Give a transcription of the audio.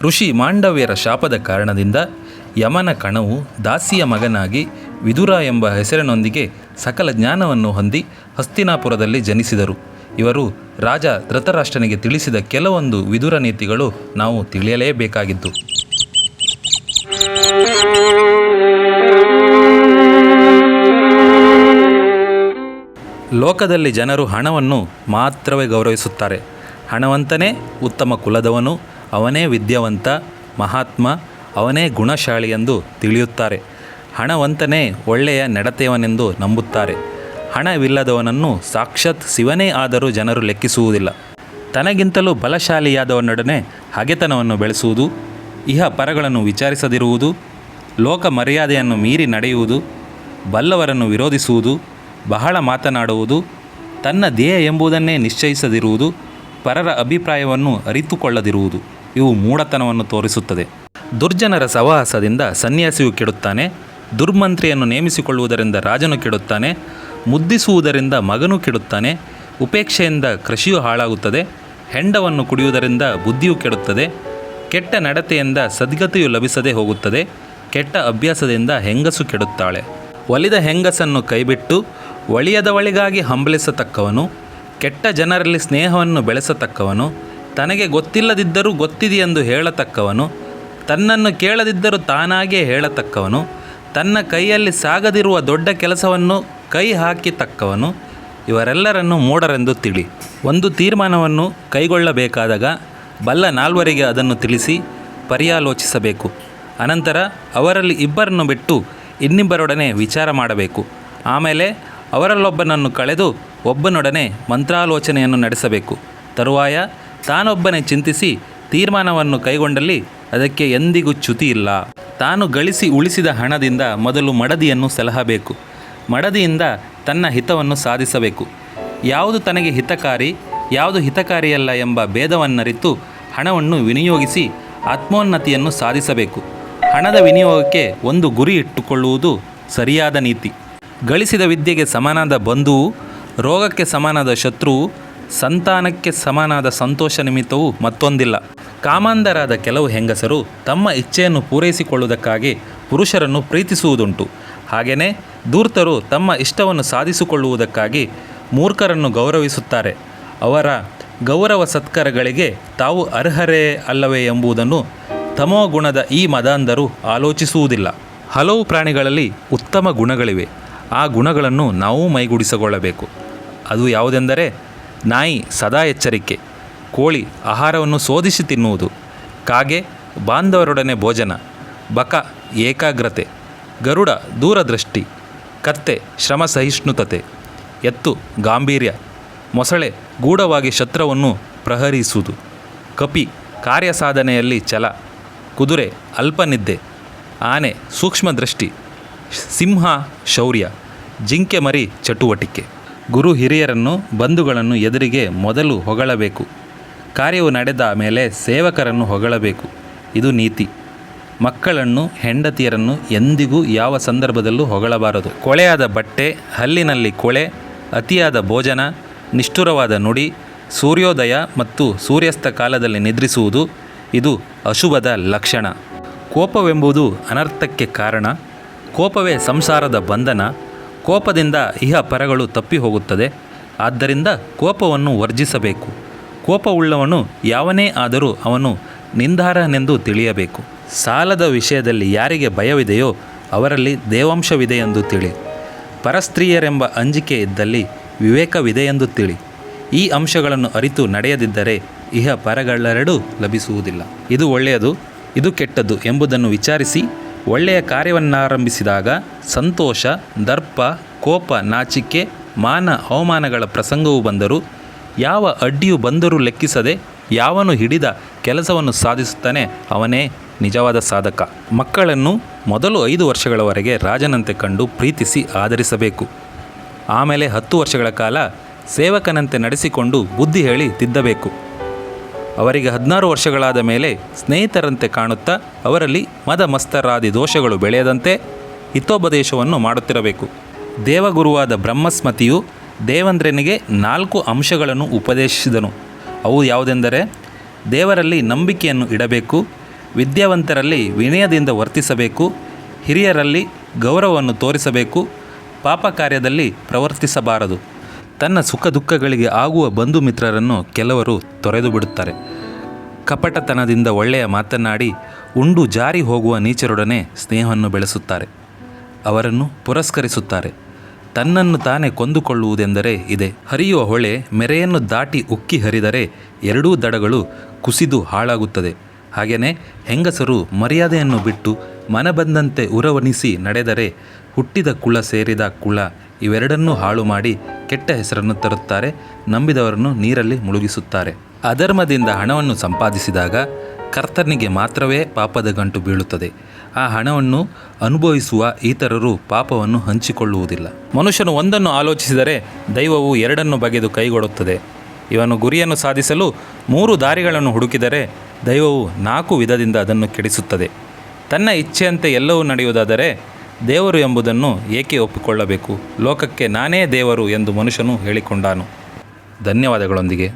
ಋಷಿ ಮಾಂಡವ್ಯರ ಶಾಪದ ಕಾರಣದಿಂದ ಯಮನ ಕಣವು ದಾಸಿಯ ಮಗನಾಗಿ ವಿದುರ ಎಂಬ ಹೆಸರಿನೊಂದಿಗೆ ಸಕಲ ಜ್ಞಾನವನ್ನು ಹೊಂದಿ ಹಸ್ತಿನಾಪುರದಲ್ಲಿ ಜನಿಸಿದರು. ಇವರು ರಾಜ ಧೃತರಾಷ್ಟ್ರನಿಗೆ ತಿಳಿಸಿದ ಕೆಲವೊಂದು ವಿದುರ ನೀತಿಗಳು ನಾವು ತಿಳಿಯಲೇಬೇಕಾಗಿದ್ದು. ಲೋಕದಲ್ಲಿ ಜನರು ಹಣವನ್ನು ಮಾತ್ರವೇ ಗೌರವಿಸುತ್ತಾರೆ. ಹಣವಂತನೇ ಉತ್ತಮ ಕುಲದವನು, ಅವನೇ ವಿದ್ಯಾವಂತ, ಮಹಾತ್ಮ, ಅವನೇ ಗುಣಶಾಲಿ ಎಂದು ತಿಳಿಯುತ್ತಾರೆ. ಹಣವಂತನೇ ಒಳ್ಳೆಯ ನಡತೆಯವನೆಂದು ನಂಬುತ್ತಾರೆ. ಹಣವಿಲ್ಲದವನನ್ನು ಸಾಕ್ಷಾತ್ ಶಿವನೇ ಆದರೂ ಜನರು ಲೆಕ್ಕಿಸುವುದಿಲ್ಲ. ತನಗಿಂತಲೂ ಬಲಶಾಲಿಯಾದವನೊಡನೆ ಹಗೆತನವನ್ನು ಬೆಳೆಸುವುದು, ಇಹ ಪರಗಳನ್ನು ವಿಚಾರಿಸದಿರುವುದು, ಲೋಕ ಮರ್ಯಾದೆಯನ್ನು ಮೀರಿ ನಡೆಯುವುದು, ಬಲ್ಲವರನ್ನು ವಿರೋಧಿಸುವುದು, ಬಹಳ ಮಾತನಾಡುವುದು, ತನ್ನ ಧ್ಯೇಯ ಎಂಬುದನ್ನೇ ನಿಶ್ಚಯಿಸದಿರುವುದು, ಪರರ ಅಭಿಪ್ರಾಯವನ್ನು ಅರಿತುಕೊಳ್ಳದಿರುವುದು ಇವು ಮೂಢತನವನ್ನು ತೋರಿಸುತ್ತದೆ. ದುರ್ಜನರ ಸಹವಾಸದಿಂದ ಸನ್ಯಾಸಿಯು ಕೆಡುತ್ತಾನೆ. ದುರ್ಮಂತ್ರಿಯನ್ನು ನೇಮಿಸಿಕೊಳ್ಳುವುದರಿಂದ ರಾಜನು ಕೆಡುತ್ತಾನೆ. ಮುದ್ದಿಸುವುದರಿಂದ ಮಗನು ಕೆಡುತ್ತಾನೆ. ಉಪೇಕ್ಷೆಯಿಂದ ಕೃಷಿಯು ಹಾಳಾಗುತ್ತದೆ. ಹೆಂಡವನ್ನು ಕುಡಿಯುವುದರಿಂದ ಬುದ್ಧಿಯು ಕೆಡುತ್ತದೆ. ಕೆಟ್ಟ ನಡತೆಯಿಂದ ಸದ್ಗತಿಯು ಲಭಿಸದೆ ಹೋಗುತ್ತದೆ. ಕೆಟ್ಟ ಅಭ್ಯಾಸದಿಂದ ಹೆಂಗಸು ಕೆಡುತ್ತಾಳೆ. ಒಲಿದ ಹೆಂಗಸನ್ನು ಕೈಬಿಟ್ಟು ಒಳಿಯದವಳಿಗಾಗಿ ಹಂಬಲಿಸತಕ್ಕವನು, ಕೆಟ್ಟ ಜನರಲ್ಲಿ ಸ್ನೇಹವನ್ನು ಬೆಳೆಸತಕ್ಕವನು, ತನಗೆ ಗೊತ್ತಿಲ್ಲದಿದ್ದರೂ ಗೊತ್ತಿದೆಯೆಂದು ಹೇಳತಕ್ಕವನು, ತನ್ನನ್ನು ಕೇಳದಿದ್ದರೂ ತಾನಾಗೇ ಹೇಳತಕ್ಕವನು, ತನ್ನ ಕೈಯಲ್ಲಿ ಸಾಗದಿರುವ ದೊಡ್ಡ ಕೆಲಸವನ್ನು ಕೈ ಹಾಕಿತಕ್ಕವನು, ಇವರೆಲ್ಲರನ್ನು ಮೂಢರೆಂದು ತಿಳಿ. ಒಂದು ತೀರ್ಮಾನವನ್ನು ಕೈಗೊಳ್ಳಬೇಕಾದಾಗ ಬಲ್ಲ ನಾಲ್ವರಿಗೆ ಅದನ್ನು ತಿಳಿಸಿ ಪರ್ಯಾಲೋಚಿಸಬೇಕು. ಅನಂತರ ಅವರಲ್ಲಿ ಇಬ್ಬರನ್ನು ಬಿಟ್ಟು ಇನ್ನಿಬ್ಬರೊಡನೆ ವಿಚಾರ ಮಾಡಬೇಕು. ಆಮೇಲೆ ಅವರಲ್ಲೊಬ್ಬನನ್ನು ಕಳೆದು ಒಬ್ಬನೊಡನೆ ಮಂತ್ರಾಲೋಚನೆಯನ್ನು ನಡೆಸಬೇಕು. ತರುವಾಯ ತಾನೊಬ್ಬನೇ ಚಿಂತಿಸಿ ತೀರ್ಮಾನವನ್ನು ಕೈಗೊಂಡಲ್ಲಿ ಅದಕ್ಕೆ ಎಂದಿಗೂ ಚ್ಯುತಿ ಇಲ್ಲ. ತಾನು ಗಳಿಸಿ ಉಳಿಸಿದ ಹಣದಿಂದ ಮೊದಲು ಮಡದಿಯನ್ನು ಸಲಹಬೇಕು. ಮಡದಿಯಿಂದ ತನ್ನ ಹಿತವನ್ನು ಸಾಧಿಸಬೇಕು. ಯಾವುದು ತನಗೆ ಹಿತಕಾರಿ, ಯಾವುದು ಹಿತಕಾರಿಯಲ್ಲ ಎಂಬ ಭೇದವನ್ನರಿತು ಹಣವನ್ನು ವಿನಿಯೋಗಿಸಿ ಆತ್ಮೋನ್ನತಿಯನ್ನು ಸಾಧಿಸಬೇಕು. ಹಣದ ವಿನಿಯೋಗಕ್ಕೆ ಒಂದು ಗುರಿ ಇಟ್ಟುಕೊಳ್ಳುವುದು ಸರಿಯಾದ ನೀತಿ. ಗಳಿಸಿದ ವಿದ್ಯೆಗೆ ಸಮನಾದ ಬಂಧುವು, ರೋಗಕ್ಕೆ ಸಮನಾದ ಶತ್ರುವು, ಸಂತಾನಕ್ಕೆ ಸಮನಾದ ಸಂತೋಷ ನಿಮಿತ್ತವೂ ಮತ್ತೊಂದಿಲ್ಲ. ಕಾಮಾಂಧರಾದ ಕೆಲವು ಹೆಂಗಸರು ತಮ್ಮ ಇಚ್ಛೆಯನ್ನು ಪೂರೈಸಿಕೊಳ್ಳುವುದಕ್ಕಾಗಿ ಪುರುಷರನ್ನು ಪ್ರೀತಿಸುವುದುಂಟು. ಹಾಗೆಯೇ ಧೂರ್ತರು ತಮ್ಮ ಇಷ್ಟವನ್ನು ಸಾಧಿಸಿಕೊಳ್ಳುವುದಕ್ಕಾಗಿ ಮೂರ್ಖರನ್ನು ಗೌರವಿಸುತ್ತಾರೆ. ಅವರ ಗೌರವ ಸತ್ಕಾರಗಳಿಗೆ ತಾವು ಅರ್ಹರೇ ಅಲ್ಲವೇ ಎಂಬುದನ್ನು ತಮೋಗುಣದ ಈ ಮದಾಂಧರು ಆಲೋಚಿಸುವುದಿಲ್ಲ. ಹಲವು ಪ್ರಾಣಿಗಳಲ್ಲಿ ಉತ್ತಮ ಗುಣಗಳಿವೆ. ಆ ಗುಣಗಳನ್ನು ನಾವು ಮೈಗೂಡಿಸಿಕೊಳ್ಳಬೇಕು. ಅದು ಯಾವುದೆಂದರೆ ನಾಯಿ ಸದಾ ಎಚ್ಚರಿಕೆ, ಕೋಳಿ ಆಹಾರವನ್ನು ಶೋಧಿಸಿ ತಿನ್ನುವುದು, ಕಾಗೆ ಬಾಂಧವರೊಡನೆ ಭೋಜನ, ಬಕ ಏಕಾಗ್ರತೆ, ಗರುಡ ದೂರದೃಷ್ಟಿ, ಕತ್ತೆ ಶ್ರಮ ಸಹಿಷ್ಣುತೆ, ಎತ್ತು ಗಾಂಭೀರ್ಯ, ಮೊಸಳೆ ಗೂಢವಾಗಿ ಶತ್ರುವನ್ನು ಪ್ರಹರಿಸುವುದು, ಕಪಿ ಕಾರ್ಯಸಾಧನೆಯಲ್ಲಿ ಛಲ, ಕುದುರೆ ಅಲ್ಪನಿದ್ದೆ, ಆನೆ ಸೂಕ್ಷ್ಮ ದೃಷ್ಟಿ, ಸಿಂಹ ಶೌರ್ಯ, ಜಿಂಕೆ ಮರಿ ಚಟುವಟಿಕೆ. ಗುರು ಹಿರಿಯರನ್ನು ಬಂಧುಗಳನ್ನು ಎದುರಿಗೆ ಮೊದಲು ಹೊಗಳಬೇಕು. ಕಾರ್ಯವು ನಡೆದ ಮೇಲೆ ಸೇವಕರನ್ನು ಹೊಗಳಬೇಕು. ಇದು ನೀತಿ. ಮಕ್ಕಳನ್ನು ಹೆಂಡತಿಯರನ್ನು ಎಂದಿಗೂ ಯಾವ ಸಂದರ್ಭದಲ್ಲೂ ಹೊಗಳಬಾರದು. ಕೊಳೆಯಾದ ಬಟ್ಟೆ, ಹಲ್ಲಿನಲ್ಲಿ ಕೊಳೆ, ಅತಿಯಾದ ಭೋಜನ, ನಿಷ್ಠುರವಾದ ನುಡಿ, ಸೂರ್ಯೋದಯ ಮತ್ತು ಸೂರ್ಯಾಸ್ತ ಕಾಲದಲ್ಲಿ ನಿದ್ರಿಸುವುದು ಇದು ಅಶುಭದ ಲಕ್ಷಣ. ಕೋಪವೆಂಬುದು ಅನರ್ಥಕ್ಕೆ ಕಾರಣ. ಕೋಪವೇ ಸಂಸಾರದ ಬಂಧನ. ಕೋಪದಿಂದ ಇಹ ಪರಗಳು ತಪ್ಪಿ ಹೋಗುತ್ತದೆ. ಆದ್ದರಿಂದ ಕೋಪವನ್ನು ವರ್ಜಿಸಬೇಕು. ಕೋಪವುಳ್ಳವನು ಯಾವನೇ ಆದರೂ ಅವನು ನಿಂದಾರ್ಹನೆಂದು ತಿಳಿಯಬೇಕು. ಸಾಲದ ವಿಷಯದಲ್ಲಿ ಯಾರಿಗೆ ಭಯವಿದೆಯೋ ಅವರಲ್ಲಿ ದೇವಾಂಶವಿದೆಯೆಂದು ತಿಳಿ. ಪರಸ್ತ್ರೀಯರೆಂಬ ಅಂಜಿಕೆ ಇದ್ದಲ್ಲಿ ವಿವೇಕವಿದೆಯೆಂದು ತಿಳಿ. ಈ ಅಂಶಗಳನ್ನು ಅರಿತು ನಡೆಯದಿದ್ದರೆ ಇಹ ಪರಗಳೆರಡೂ ಲಭಿಸುವುದಿಲ್ಲ. ಇದು ಒಳ್ಳೆಯದು, ಇದು ಕೆಟ್ಟದ್ದು ಎಂಬುದನ್ನು ವಿಚಾರಿಸಿ ಒಳ್ಳೆಯ ಕಾರ್ಯವನ್ನಾರಂಭಿಸಿದಾಗ ಸಂತೋಷ, ದರ್ಪ, ಕೋಪ, ನಾಚಿಕೆ, ಮಾನ ಅವಮಾನಗಳ ಪ್ರಸಂಗವು ಬಂದರೂ ಯಾವ ಅಡ್ಡಿಯು ಬಂದರೂ ಲೆಕ್ಕಿಸದೆ ಯಾವನು ಹಿಡಿದ ಕೆಲಸವನ್ನು ಸಾಧಿಸುತ್ತಾನೆ ಅವನೇ ನಿಜವಾದ ಸಾಧಕ. ಮಕ್ಕಳನ್ನು ಮೊದಲು 5 ವರ್ಷಗಳವರೆಗೆ ರಾಜನಂತೆ ಕಂಡು ಪ್ರೀತಿಸಿ ಆದರಿಸಬೇಕು. ಆಮೇಲೆ 10 ವರ್ಷಗಳ ಕಾಲ ಸೇವಕನಂತೆ ನಡೆಸಿಕೊಂಡು ಬುದ್ಧಿ ಹೇಳಿ ತಿದ್ದಬೇಕು. ಅವರಿಗೆ 16 ವರ್ಷಗಳಾದ ಮೇಲೆ ಸ್ನೇಹಿತರಂತೆ ಕಾಣುತ್ತಾ ಅವರಲ್ಲಿ ಮದಮಸ್ತರಾದಿ ದೋಷಗಳು ಬೆಳೆಯದಂತೆ ಹಿತೋಪದೇಶವನ್ನು ಮಾಡುತ್ತಿರಬೇಕು. ದೇವಗುರುವಾದ ಬ್ರಹ್ಮಸ್ಮತಿಯು ದೇವೇಂದ್ರನಿಗೆ 4 ಅಂಶಗಳನ್ನು ಉಪದೇಶಿಸಿದನು. ಅವು ಯಾವುದೆಂದರೆ ದೇವರಲ್ಲಿ ನಂಬಿಕೆಯನ್ನು ಇಡಬೇಕು, ವಿದ್ಯಾವಂತರಲ್ಲಿ ವಿನಯದಿಂದ ವರ್ತಿಸಬೇಕು, ಹಿರಿಯರಲ್ಲಿ ಗೌರವವನ್ನು ತೋರಿಸಬೇಕು, ಪಾಪ ಕಾರ್ಯದಲ್ಲಿ ಪ್ರವರ್ತಿಸಬಾರದು. ತನ್ನ ಸುಖ ದುಃಖಗಳಿಗೆ ಆಗುವ ಬಂಧು ಮಿತ್ರರನ್ನು ಕೆಲವರು ತೊರೆದು ಬಿಡುತ್ತಾರೆ. ಕಪಟತನದಿಂದ ಒಳ್ಳೆಯ ಮಾತನಾಡಿ ಉಂಡು ಜಾರಿ ಹೋಗುವ ನೀಚರೊಡನೆ ಸ್ನೇಹವನ್ನು ಬೆಳೆಸುತ್ತಾರೆ, ಅವರನ್ನು ಪುರಸ್ಕರಿಸುತ್ತಾರೆ. ತನ್ನನ್ನು ತಾನೇ ಕೊಂದುಕೊಳ್ಳುವುದೆಂದರೆ ಇದೆ. ಹರಿಯುವ ಹೊಳೆ ಮೆರೆಯನ್ನು ದಾಟಿ ಉಕ್ಕಿ ಹರಿದರೆ ಎರಡೂ ದಡಗಳು ಕುಸಿದು ಹಾಳಾಗುತ್ತದೆ. ಹಾಗೆಯೇ ಹೆಂಗಸರು ಮರ್ಯಾದೆಯನ್ನು ಬಿಟ್ಟು ಮನಬಂದಂತೆ ಉರವಣಿಸಿ ನಡೆದರೆ ಹುಟ್ಟಿದ ಕುಲ ಸೇರಿದ ಕುಲ ಇವೆರಡನ್ನೂ ಹಾಳು ಮಾಡಿ ಕೆಟ್ಟ ಹೆಸರನ್ನು ತರುತ್ತಾರೆ, ನಂಬಿದವರನ್ನು ನೀರಲ್ಲಿ ಮುಳುಗಿಸುತ್ತಾರೆ. ಅಧರ್ಮದಿಂದ ಹಣವನ್ನು ಸಂಪಾದಿಸಿದಾಗ ಕರ್ತನಿಗೆ ಮಾತ್ರವೇ ಪಾಪದ ಗಂಟು ಬೀಳುತ್ತದೆ. ಆ ಹಣವನ್ನು ಅನುಭವಿಸುವ ಇತರರು ಪಾಪವನ್ನು ಹಂಚಿಕೊಳ್ಳುವುದಿಲ್ಲ. ಮನುಷ್ಯನು ಒಂದನ್ನು ಆಲೋಚಿಸಿದರೆ ದೈವವು ಎರಡನ್ನು ಬಗೆದು ಕೈಗೊಡುತ್ತದೆ. ಇವನು ಗುರಿಯನ್ನು ಸಾಧಿಸಲು 3 ದಾರಿಗಳನ್ನು ಹುಡುಕಿದರೆ ದೈವವು 4 ವಿಧದಿಂದ ಅದನ್ನು ಕೆಡಿಸುತ್ತದೆ. ತನ್ನ ಇಚ್ಛೆಯಂತೆ ಎಲ್ಲವೂ ನಡೆಯುವುದಾದರೆ ದೇವರು ಎಂಬುದನ್ನು ಏಕೆ ಒಪ್ಪಿಕೊಳ್ಳಬೇಕು? ಲೋಕಕ್ಕೆ ನಾನೇ ದೇವರು ಎಂದು ಮನುಷ್ಯನು ಹೇಳಿಕೊಂಡಾನು. ಧನ್ಯವಾದಗಳೊಂದಿಗೆ.